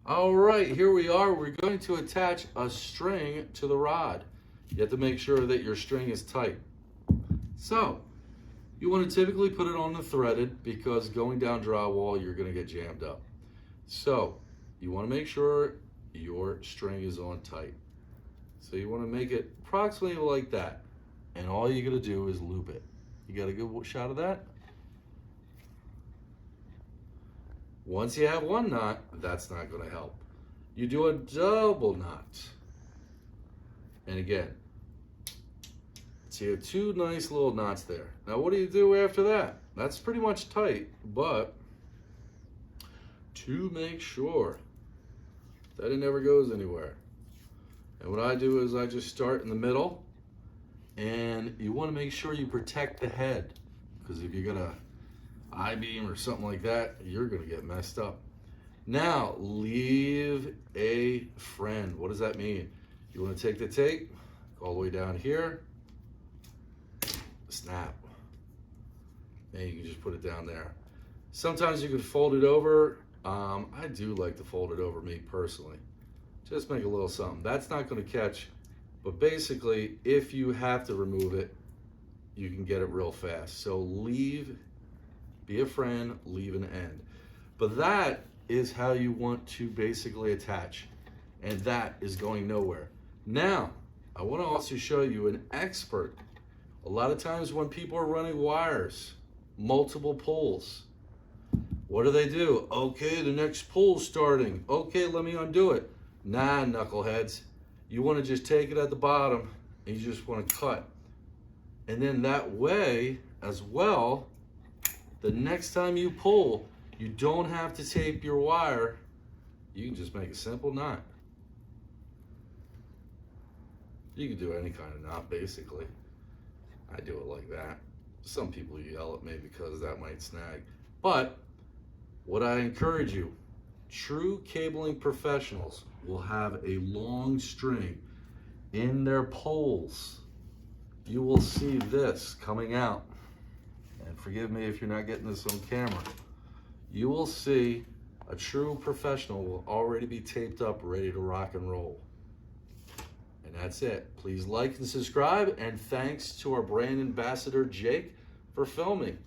All right, here we are. We're going to attach a string to the rod. You have to make sure that your string is tight. So, you want to typically put it on the threaded because going down drywall, you're going to get jammed up. So, you want to make sure your string is on tight. So you want to make it approximately like that. And all you're going to do is loop it. You got a good shot of that? Once you have one knot, that's not going to help. You do a double knot. And again, so you have two nice little knots there. Now what do you do after that? That's pretty much tight, but to make sure that it never goes anywhere. And what I do is I just start in the middle, and you want to make sure you protect the head, because if you got a I-beam or something like that, you're going to get messed up. Now, leave a friend. What does that mean? You want to take the tape all the way down here, snap, and you can just put it down there. Sometimes you can fold it over. I do like to fold it over, me personally. Just make a little something. That's not going to catch, but basically, if you have to remove it, you can get it real fast. So leave, be a friend, leave an end. But that is how you want to basically attach, and that is going nowhere. Now, I want to also show you an expert. A lot of times when people are running wires, multiple pulls, what do? Okay, the next pull's starting. Okay, let me undo it. Nah, knuckleheads. You want to just take it at the bottom and you just want to cut. And then that way as well, the next time you pull, you don't have to tape your wire. You can just make a simple knot. You can do any kind of knot basically. I do it like that. Some people yell at me because that might snag. But what I encourage you, true cabling professionals will have a long string in their poles. You will see this coming out. And forgive me if you're not getting this on camera. You will see a true professional will already be taped up, ready to rock and roll. And that's it. Please like and subscribe, and thanks to our brand ambassador, Jake, for filming.